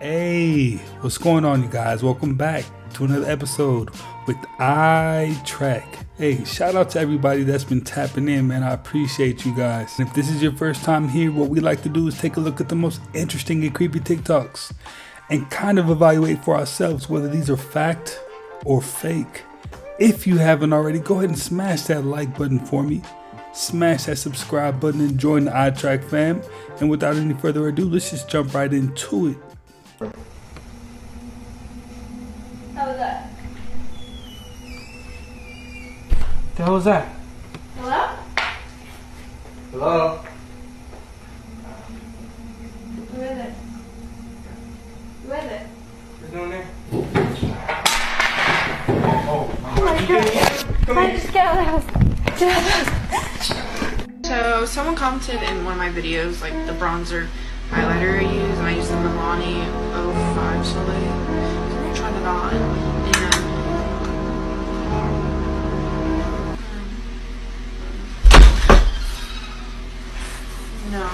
Hey, what's going on, you guys? Welcome back to another episode with I Track. Hey, shout out to everybody that's been tapping in, man. I appreciate you guys. And if this is your first time here, what we like to do is take a look at the most interesting and creepy TikToks and kind of evaluate for ourselves whether these are fact or fake. If you haven't already, go ahead and smash that like button for me. Smash that subscribe button and join the I Track fam. And without any further ado, let's just jump right into it. How was that? The hell was that? Hello? Hello? Who is it? Who is it? Who's doing there? Oh my god. Come I here. just get out of the house. Get out of the house. So someone commented in one of my videos, like the bronzer highlighter I use, and I use the Milani 05 Soleil. So I tried it on, and no. No.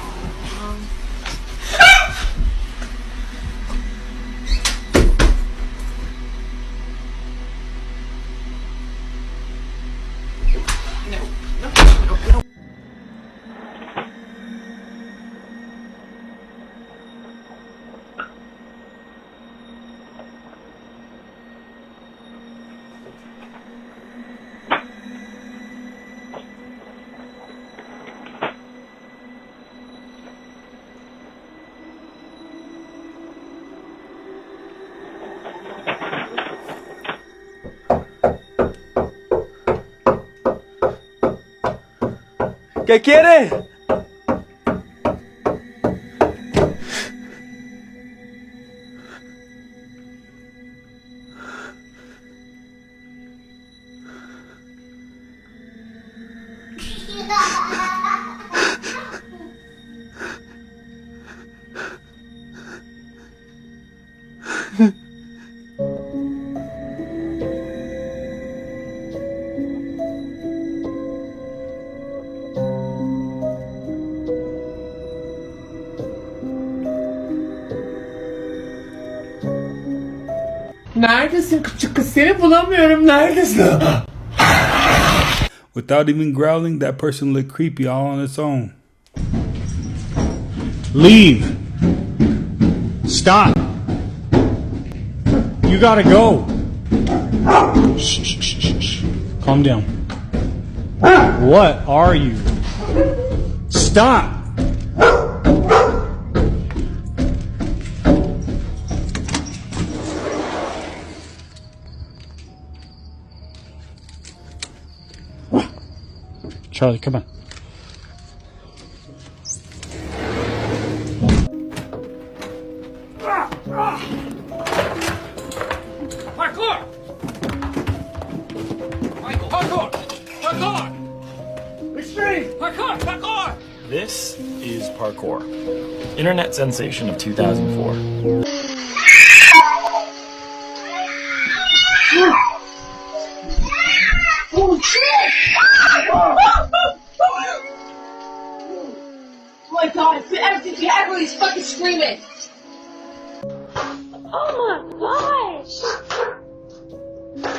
¿Qué quiere? Neredesin küçük kız? Seni bulamıyorum. Neredesin? Without even growling, that person looked creepy all on its own. Leave. Stop. You gotta go. Shh, shh, shh, shh, shh. Calm down. What are you? Stop. Charlie, come on. Parkour! Michael, parkour! Parkour! Extreme! Parkour! Parkour! This is Parkour, internet sensation of 2004. Oh shit! Oh my god, everybody's fucking screaming! Oh my gosh!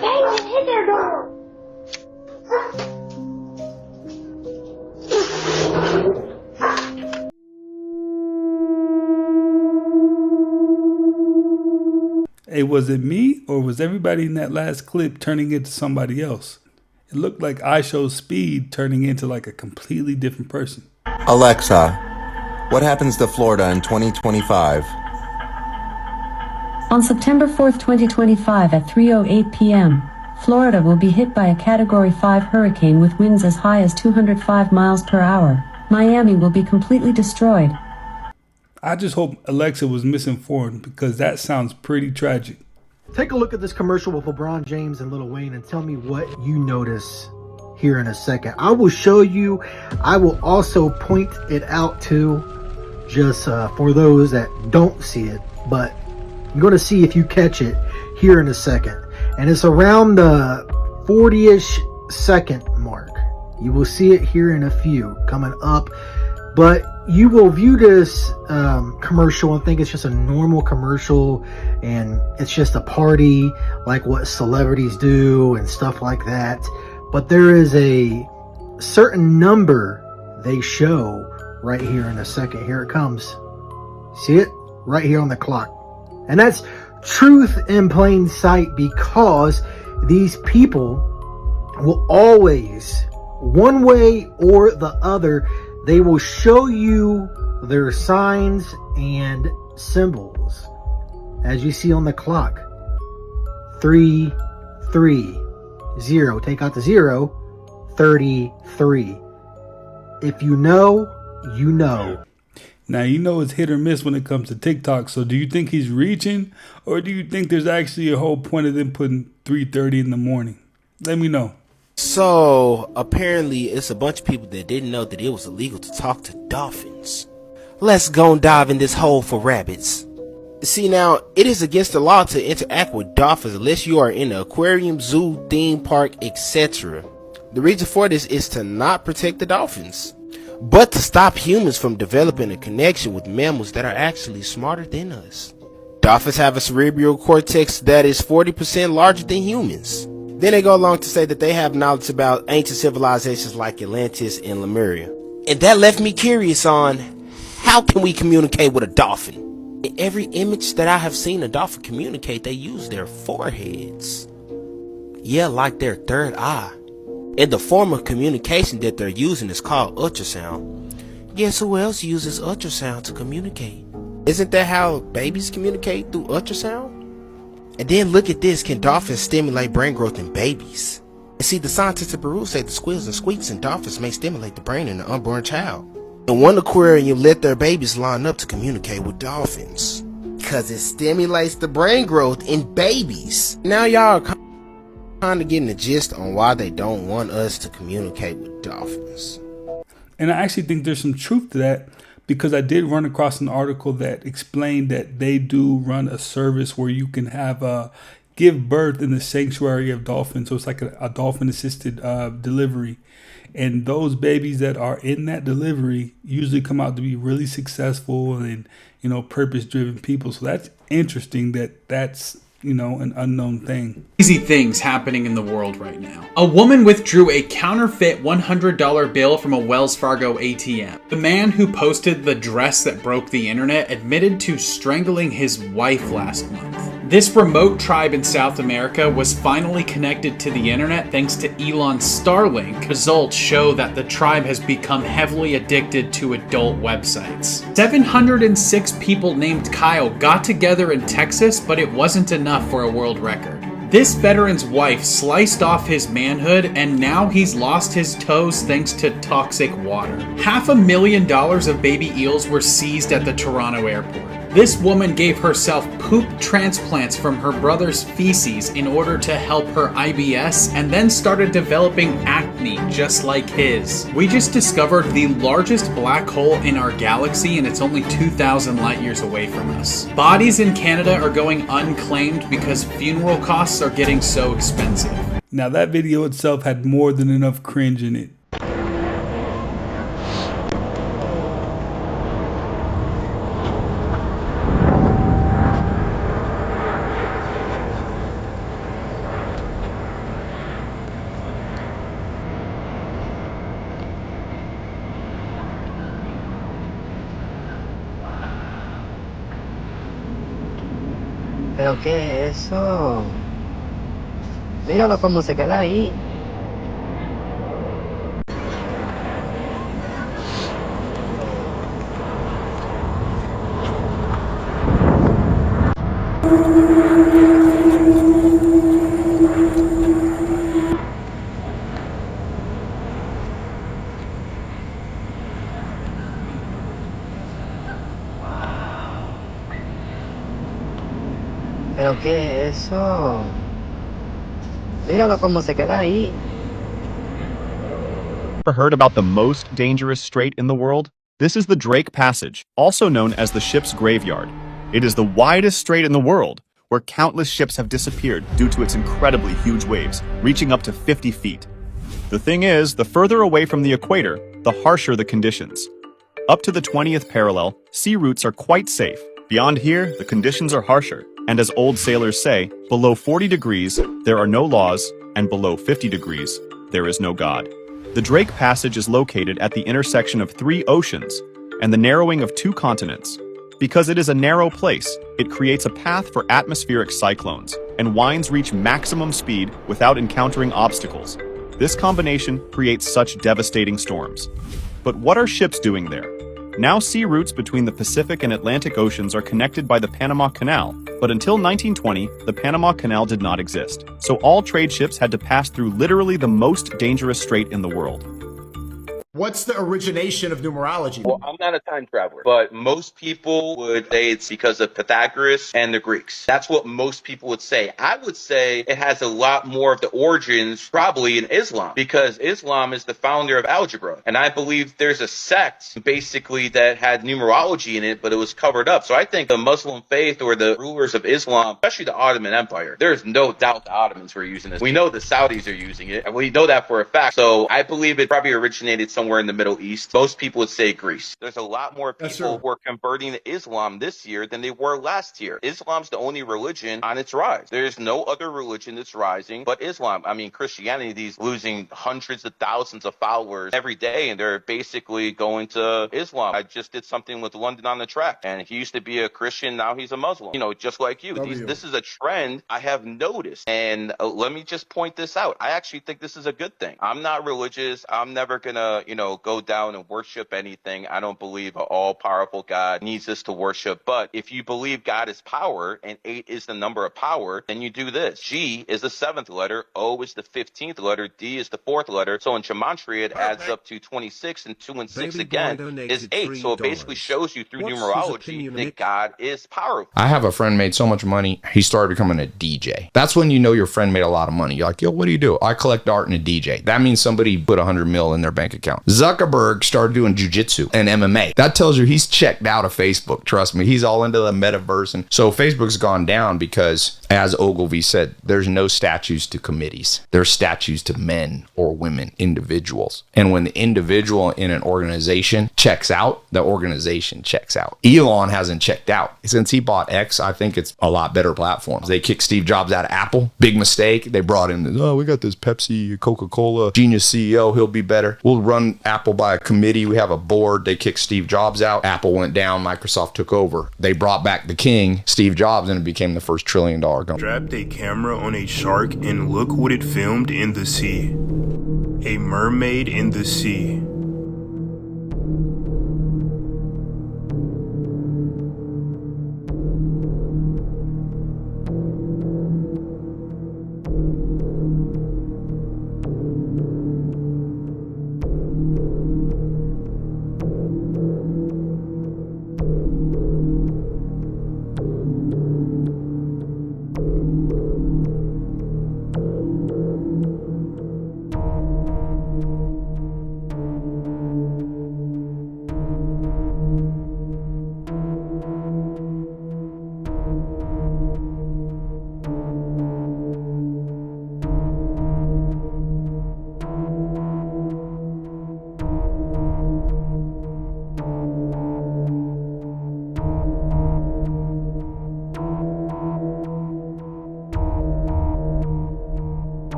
They even hit their door! Hey, was it me or was everybody in that last clip turning into somebody else? It looked like I showed Speed turning into like a completely different person. Alexa, what happens to Florida in 2025? On September 4th, 2025 at 3:08 p.m., Florida will be hit by a Category 5 hurricane with winds as high as 205 miles per hour. Miami will be completely destroyed. I just hope Alexa was misinformed because that sounds pretty tragic. Take a look at this commercial with LeBron James and Lil Wayne and tell me what you notice here in a second. I will show you. I will also point it out too, just for those that don't see it. But I'm going to see if you catch it here in a second. And it's around the 40-ish second mark. You will see it here in a few coming up But you will view this commercial and think it's just a normal commercial and it's just a party like what celebrities do and stuff like that. But there is a certain number they show right here in a second. Here it comes. See it? Right here on the clock. And that's truth in plain sight, because these people will always, one way or the other, they will show you their signs and symbols. As you see on the clock. 3, 3, 0. Take out the 0. 33. If you know, you know. Now, you know it's hit or miss when it comes to TikTok. So do you think he's reaching, or do you think there's actually a whole point of them putting 3:30 in the morning? Let me know. So, apparently, it's a bunch of people that didn't know that it was illegal to talk to dolphins. Let's go and dive in this hole for rabbits. See, now, it is against the law to interact with dolphins unless you are in an aquarium, zoo, theme park, etc. The reason for this is to not protect the dolphins, but to stop humans from developing a connection with mammals that are actually smarter than us. Dolphins have a cerebral cortex that is 40% larger than humans. Then they go along to say that they have knowledge about ancient civilizations like Atlantis and Lemuria. And that left me curious on, how can we communicate with a dolphin? In every image that I have seen a dolphin communicate, they use their foreheads. Yeah, like their third eye. And the form of communication that they're using is called ultrasound. Guess who else uses ultrasound to communicate? Isn't that how babies communicate, through ultrasound? And then look at this, can dolphins stimulate brain growth in babies? And see, the scientists in Peru say the squeals and squeaks in dolphins may stimulate the brain in an unborn child. In one aquarium, let their babies line up to communicate with dolphins, cause it stimulates the brain growth in babies. Now y'all are kind of getting the gist on why they don't want us to communicate with dolphins. And I actually think there's some truth to that, because I did run across an article that explained that they do run a service where you can have give birth in the sanctuary of dolphins. So it's like a dolphin assisted delivery. And those babies that are in that delivery usually come out to be really successful and, you know, purpose driven people. So that's interesting that that's, you know, an unknown thing. Crazy things happening in the world right now. A woman withdrew a counterfeit $100 bill from a Wells Fargo ATM. The man who posted the dress that broke the internet admitted to strangling his wife last month. This remote tribe in South America was finally connected to the internet thanks to Elon's Starlink. Results show that the tribe has become heavily addicted to adult websites. 706 people named Kyle got together in Texas, but it wasn't enough for a world record. This veteran's wife sliced off his manhood, and now he's lost his toes thanks to toxic water. $500,000 of baby eels were seized at the Toronto airport. This woman gave herself poop transplants from her brother's feces in order to help her IBS, and then started developing acne just like his. We just discovered the largest black hole in our galaxy, and it's only 2,000 light years away from us. Bodies in Canada are going unclaimed because funeral costs are getting so expensive. Now that video itself had more than enough cringe in it. ¿Pero qué es eso? Míralo cómo se queda ahí. ¿Pero qué es eso? Míralo cómo se queda ahí. Ever heard about the most dangerous strait in the world? This is the Drake Passage, also known as the ship's graveyard. It is the widest strait in the world, where countless ships have disappeared due to its incredibly huge waves, reaching up to 50 feet. The thing is, the further away from the equator, the harsher the conditions. Up to the 20th parallel, sea routes are quite safe. Beyond here, the conditions are harsher. And as old sailors say, below 40 degrees, there are no laws, and below 50 degrees, there is no God. The Drake Passage is located at the intersection of 3 oceans and the narrowing of 2 continents. Because it is a narrow place, it creates a path for atmospheric cyclones, and winds reach maximum speed without encountering obstacles. This combination creates such devastating storms. But what are ships doing there? Now sea routes between the Pacific and Atlantic Oceans are connected by the Panama Canal, but until 1920, the Panama Canal did not exist. So all trade ships had to pass through literally the most dangerous strait in the world. What's the origination of numerology? Well, I'm not a time traveler, but most people would say it's because of Pythagoras and the Greeks. That's what most people would say. I would say it has a lot more of the origins probably in Islam, because Islam is the founder of algebra. And I believe there's a sect basically that had numerology in it, but it was covered up. So I think the Muslim faith or the rulers of Islam, especially the Ottoman Empire, there's no doubt the Ottomans were using this. We know the Saudis are using it, and we know that for a fact. So I believe it probably originated somewhere in the Middle East. Most people would say Greece. There's a lot more people who are converting to Islam this year than they were last year. Islam's the only religion on its rise. There's no other religion that's rising but Islam. I mean, Christianity is losing hundreds of thousands of followers every day, and they're basically going to Islam. I just did something with London on the Track, and he used to be a Christian, now he's a Muslim. You know, just like you. This is a trend I have noticed, and let me just point this out. I actually think this is a good thing. I'm not religious. I'm never gonna, go down and worship anything. I don't believe an all-powerful God needs us to worship. But if you believe God is power and 8 is the number of power, then you do this. G is the 7th letter, O is the 15th letter, D is the 4th letter. So in Gematria, it adds up to 26, and 2 and 6 again is 8. So it basically shows you through numerology that God is powerful. I have a friend made so much money, he started becoming a DJ. That's when you know your friend made a lot of money. You're like, yo, what do you do? I collect art and a DJ. That means somebody put 100 mil in their bank account. Zuckerberg started doing jujitsu and MMA. That tells you he's checked out of Facebook. Trust me, he's all into the metaverse. And so Facebook's gone down because, as Ogilvy said, there's no statues to committees. There's statues to men or women, individuals. And when the individual in an organization checks out, the organization checks out. Elon hasn't checked out. Since he bought X, I think it's a lot better platforms. They kicked Steve Jobs out of Apple. Big mistake. They brought in this, we got this Pepsi, Coca-Cola, genius CEO. He'll be better. We'll run Apple by a committee. We have a board. They kicked Steve Jobs out. Apple went down. Microsoft took over. They brought back the king, Steve Jobs, and it became the first $1 trillion company. Strapped a camera on a shark and look what it filmed in the sea. A mermaid in the sea.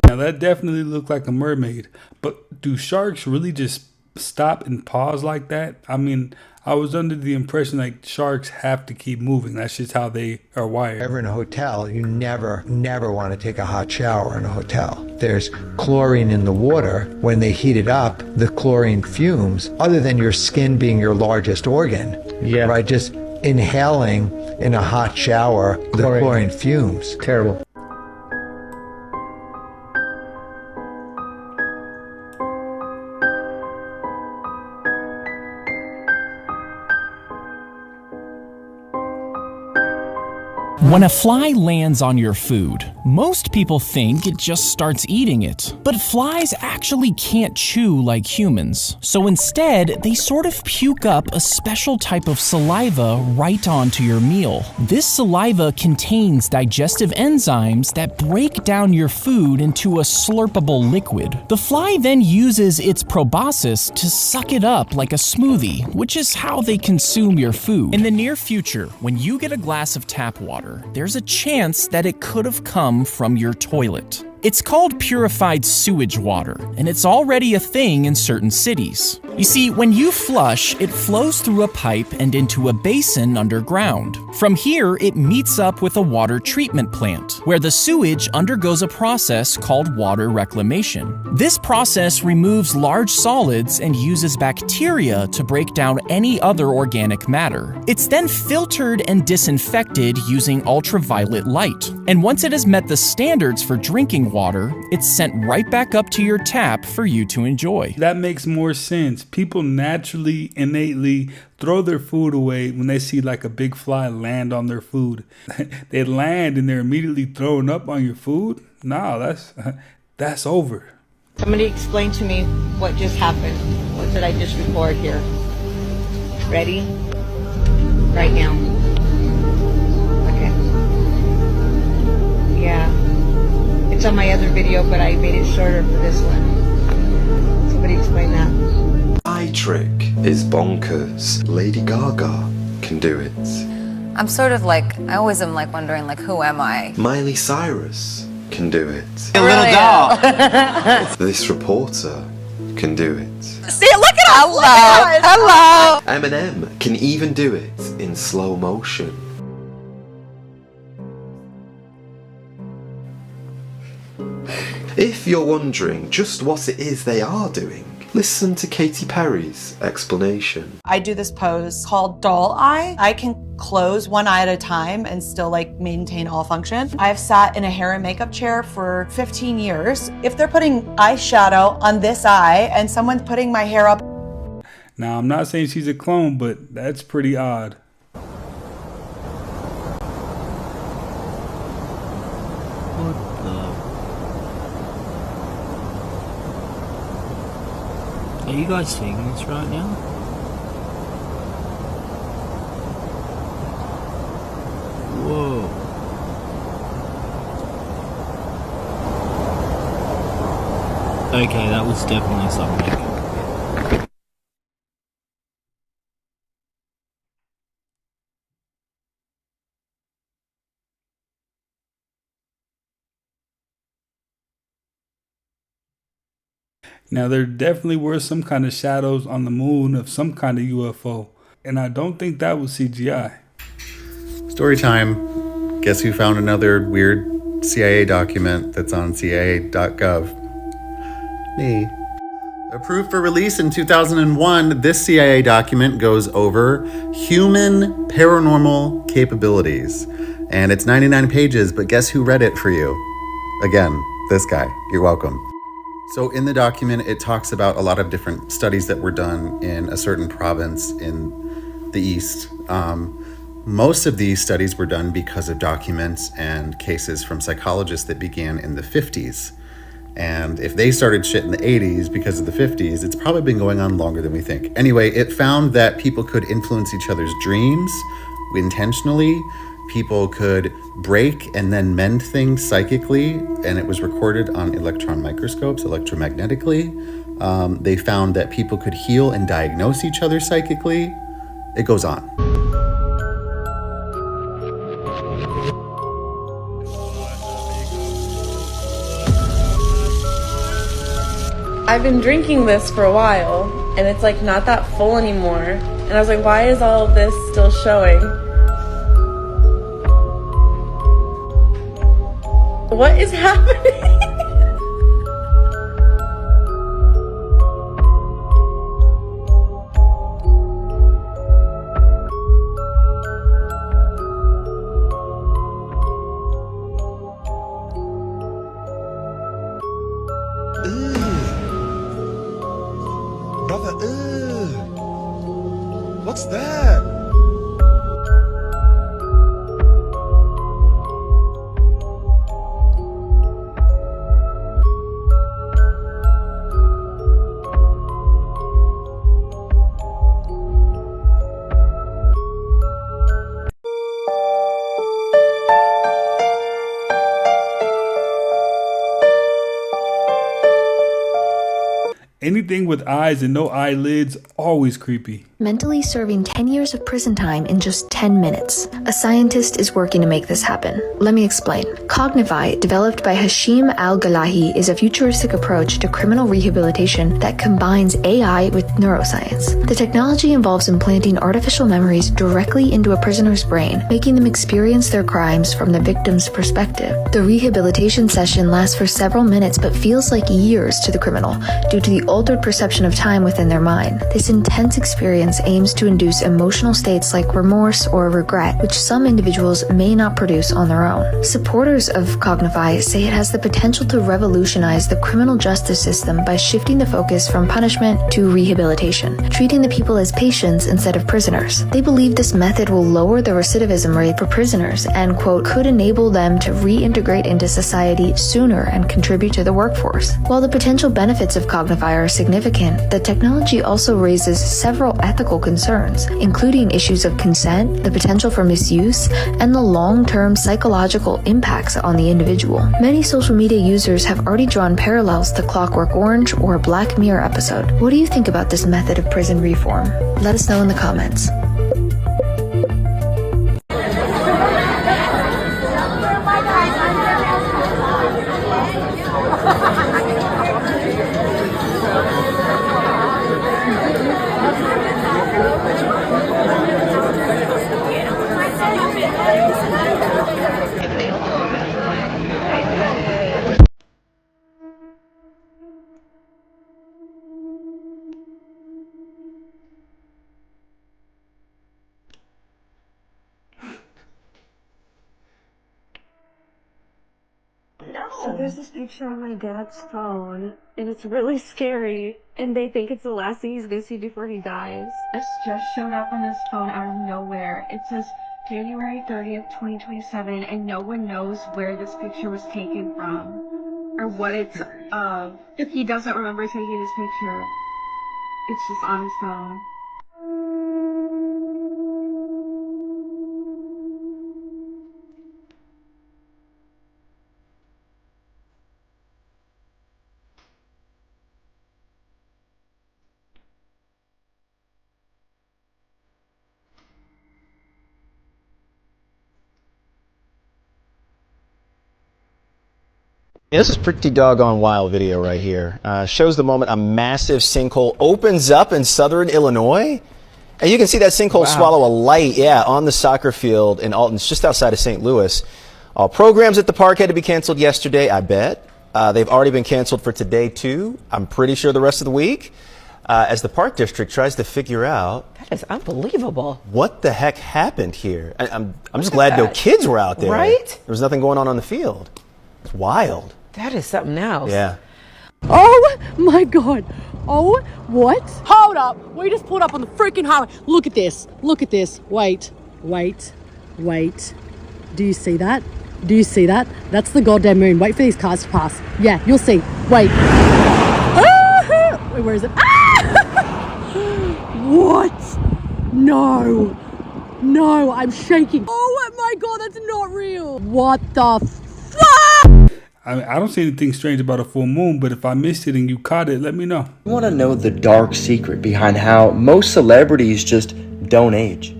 Now that definitely looked like a mermaid, but do sharks really just stop and pause like that? I mean, I was under the impression like sharks have to keep moving. That's just how they are wired. Ever in a hotel, you never want to take a hot shower in a hotel. There's chlorine in the water. When they heat it up, the chlorine fumes, other than your skin being your largest organ. Yeah. Right? Just inhaling in a hot shower, the chlorine fumes. Terrible. When a fly lands on your food, most people think it just starts eating it. But flies actually can't chew like humans. So instead, they sort of puke up a special type of saliva right onto your meal. This saliva contains digestive enzymes that break down your food into a slurpable liquid. The fly then uses its proboscis to suck it up like a smoothie, which is how they consume your food. In the near future, when you get a glass of tap water, there's a chance that it could have come from your toilet. It's called purified sewage water, and it's already a thing in certain cities. You see, when you flush, it flows through a pipe and into a basin underground. From here, it meets up with a water treatment plant, where the sewage undergoes a process called water reclamation. This process removes large solids and uses bacteria to break down any other organic matter. It's then filtered and disinfected using ultraviolet light. And once it has met the standards for drinking water, it's sent right back up to your tap for you to enjoy. That makes more sense. People naturally, innately throw their food away when they see like a big fly land on their food. They land and they're immediately throwing up on your food? No, that's over. Somebody explain to me what just happened. What did I just record here? Ready? Right now. Okay. Yeah. It's on my other video, but I made it shorter for this one. Somebody explain that. Eye trick is bonkers. Lady Gaga can do it. I'm sort of like, I always am like wondering like, who am I? Miley Cyrus can do it. A little doll. This reporter can do it. See, look at us! Hello! Eminem can even do it in slow motion. If you're wondering just what it is they are doing, listen to Katy Perry's explanation. I do this pose called doll eye. I can close one eye at a time and still like maintain all function. I've sat in a hair and makeup chair for 15 years. If they're putting eyeshadow on this eye and someone's putting my hair up. Now, I'm not saying she's a clone, but that's pretty odd. Are you guys seeing this right now? Whoa. Okay, that was definitely something. Now, there definitely were some kind of shadows on the moon of some kind of UFO, and I don't think that was CGI. Story time. Guess who found another weird CIA document that's on CIA.gov? Me. Approved for release in 2001, this CIA document goes over human paranormal capabilities. And it's 99 pages, but guess who read it for you? Again, this guy. You're welcome. So in the document, it talks about a lot of different studies that were done in a certain province in the East. Most of these studies were done because of documents and cases from psychologists that began in the 50s. And if they started shit in the 80s because of the 50s, it's probably been going on longer than we think. Anyway, it found that people could influence each other's dreams intentionally. People could break and then mend things psychically, and it was recorded on electron microscopes, electromagnetically. They found that people could heal and diagnose each other psychically. It goes on. I've been drinking this for a while, and it's like not that full anymore. And I was like, why is all of this still showing? What is happening? Brother, what's that? Anything with eyes and no eyelids, always creepy. Mentally serving 10 years of prison time in just 10 minutes. A scientist is working to make this happen. Let me explain. Cognify, developed by Hashim Al-Galahi, is a futuristic approach to criminal rehabilitation that combines AI with neuroscience. The technology involves implanting artificial memories directly into a prisoner's brain, making them experience their crimes from the victim's perspective. The rehabilitation session lasts for several minutes but feels like years to the criminal due to the altered perception of time within their mind. This intense experience aims to induce emotional states like remorse or regret, which some individuals may not produce on their own. Supporters of Cognify say it has the potential to revolutionize the criminal justice system by shifting the focus from punishment to rehabilitation, treating the people as patients instead of prisoners. They believe this method will lower the recidivism rate for prisoners and, quote, could enable them to reintegrate into society sooner and contribute to the workforce. While the potential benefits of Cognify are significant, the technology also raises several ethical concerns, including issues of consent, the potential for misuse, and the long-term psychological impacts on the individual. Many social media users have already drawn parallels to Clockwork Orange or a Black Mirror episode. What do you think about this method of prison reform? Let us know in the comments. So there's this picture on my dad's phone, and it's really scary, and they think it's the last thing he's gonna see before he dies. It's just showed up on his phone out of nowhere. It says January 30th, 2027, and no one knows where this picture was taken from, or what it's of. If he doesn't remember taking this picture, it's just on his phone. Yeah, this is pretty doggone wild video right here. Shows the moment a massive sinkhole opens up in southern Illinois. And you can see that sinkhole swallow a light, on the soccer field in Alton. It's just outside of St. Louis. All programs at the park had to be canceled yesterday, I bet. They've already been canceled for today, too. I'm pretty sure the rest of the week. As the park district tries to figure out... That is unbelievable. What the heck happened here? I'm just glad no kids were out there. Right? There was nothing going on the field. It's wild. That is something else. Yeah. Oh my God. Oh, what? Hold up. We just pulled up on the freaking highway. Look at this. Look at this. Wait. Do you see that? That's the goddamn moon. Wait for these cars to pass. Yeah, you'll see. Wait. Ah! Wait, where is it? Ah! What? No, I'm shaking. Oh my God, that's not real. What the fuck? I mean, I don't see anything strange about a full moon, but if I missed it and you caught it, let me know. You want to know the dark secret behind how most celebrities just don't age?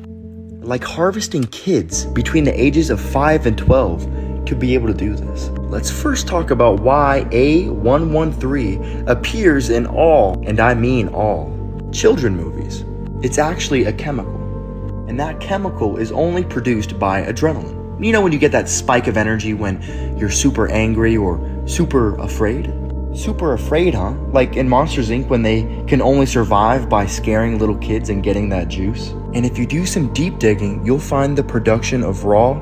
Like harvesting kids between the ages of 5 and 12 to be able to do this. Let's first talk about why A113 appears in all, and I mean all, children movies. It's actually a chemical, and that chemical is only produced by adrenaline. You know when you get that spike of energy when you're super angry or super afraid? Super afraid, huh? Like in Monsters Inc. when they can only survive by scaring little kids and getting that juice. And if you do some deep digging, you'll find the production of Raw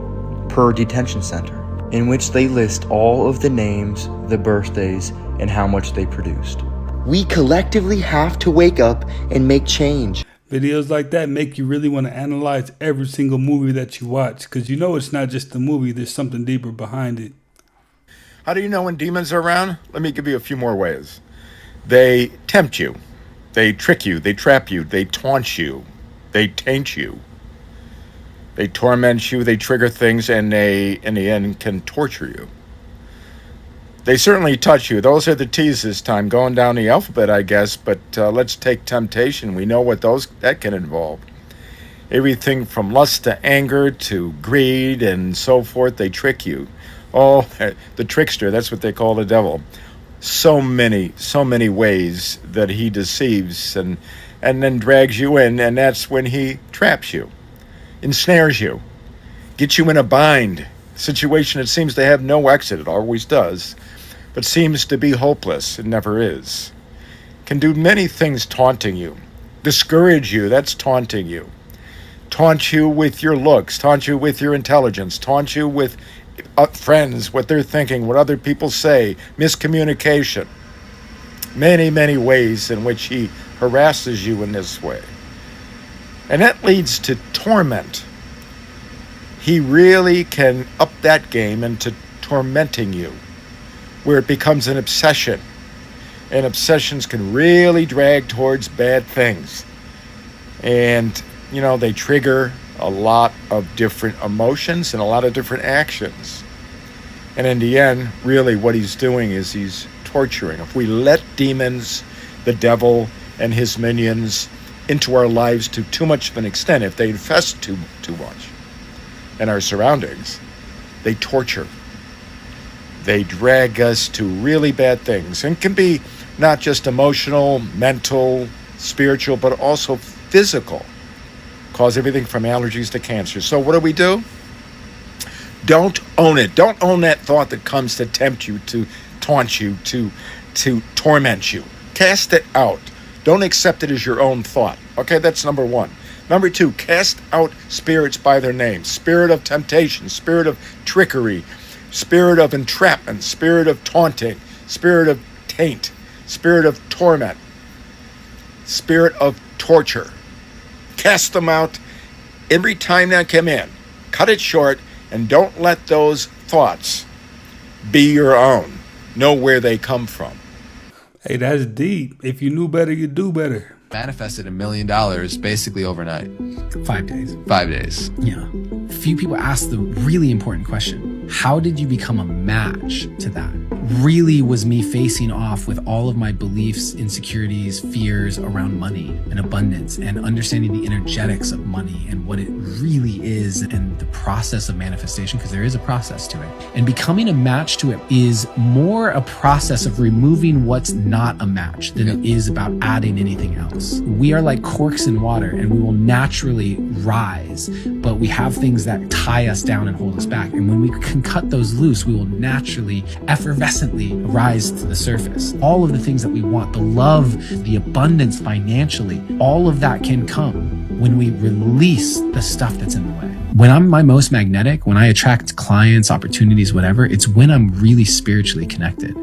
per detention center, in which they list all of the names, the birthdays, and how much they produced. We collectively have to wake up and make change. Videos like that make you really want to analyze every single movie that you watch, because you know it's not just a movie, there's something deeper behind it. How do you know when demons are around? Let me give you a few more ways. They tempt you. They trick you. They trap you. They taunt you. They taint you. They torment you. They trigger things, and they, in the end, can torture you. They certainly touch you. Those are the T's this time, going down the alphabet, I guess. But let's take temptation. We know what that can involve. Everything from lust to anger to greed and so forth, they trick you. Oh, the trickster, that's what they call the devil. So many ways that he deceives and then drags you in, and that's when he traps you, ensnares you, gets you in a bind, situation that seems to have no exit. It always does, but seems to be hopeless. It never is. Can do many things taunting you, discourage you, that's taunting you. Taunt you with your looks, taunt you with your intelligence, taunt you with friends, what they're thinking, what other people say, miscommunication. Many ways in which he harasses you in this way. And that leads to torment. He really can up that game into tormenting you, where it becomes an obsession. And obsessions can really drag towards bad things. And they trigger a lot of different emotions and a lot of different actions. And in the end, really what he's doing is he's torturing. If we let demons, the devil, and his minions into our lives to too much of an extent, if they infest too much in our surroundings, they torture. They drag us to really bad things. And can be not just emotional, mental, spiritual, but also physical. Cause everything from allergies to cancer. So what do? Don't own it. Don't own that thought that comes to tempt you, to taunt you, to torment you. Cast it out. Don't accept it as your own thought. Okay, that's number one. Number two, cast out spirits by their names. Spirit of temptation, spirit of trickery, spirit of entrapment, spirit of taunting, spirit of taint, spirit of torment, spirit of torture. Cast them out every time they come in. Cut it short and don't let those thoughts be your own. Know where they come from. Hey, that's deep. If you knew better, you'd do better. Manifested $1 million basically overnight. 5 days. 5 days. Yeah. Few people ask the really important question. How did you become a match to that? Really was me facing off with all of my beliefs, insecurities, fears around money and abundance, and understanding the energetics of money and what it really is and the process of manifestation, because there is a process to it. And becoming a match to it is more a process of removing what's not a match than it is about adding anything else. We are like corks in water and we will naturally rise, but we have things that tie us down and hold us back. And when we can cut those loose, we will naturally, effervescently rise to the surface. All of the things that we want, the love, the abundance financially, all of that can come when we release the stuff that's in the way. When I'm my most magnetic, when I attract clients, opportunities, whatever, it's when I'm really spiritually connected.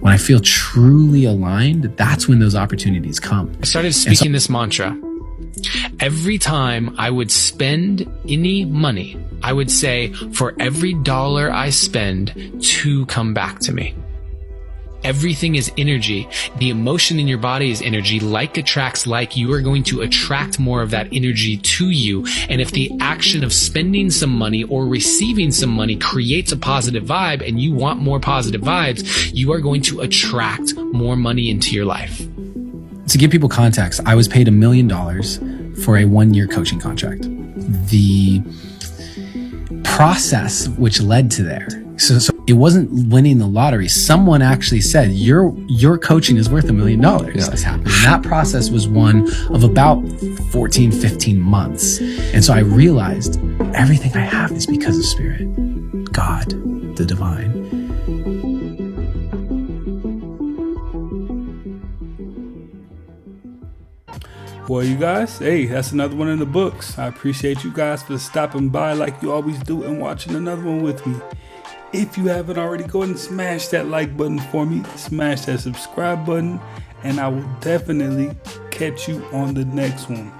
When I feel truly aligned, that's when those opportunities come. I started speaking this mantra. Every time I would spend any money, I would say, for every dollar I spend, $2 come back to me. Everything is energy. The emotion in your body is energy. Like attracts like. You are going to attract more of that energy to you. And if the action of spending some money or receiving some money creates a positive vibe and you want more positive vibes, you are going to attract more money into your life. To give people context, I was paid $1 million for a 1-year coaching contract. The process which led to there. So it wasn't winning the lottery. Someone actually said, your coaching is worth $1 million. That's happened. And that process was one of about 14, 15 months. And so I realized everything I have is because of spirit, God, the divine. Well, you guys, hey, that's another one in the books. I appreciate you guys for stopping by like you always do and watching another one with me. If you haven't already, go ahead and smash that like button for me. Smash that subscribe button. And I will definitely catch you on the next one.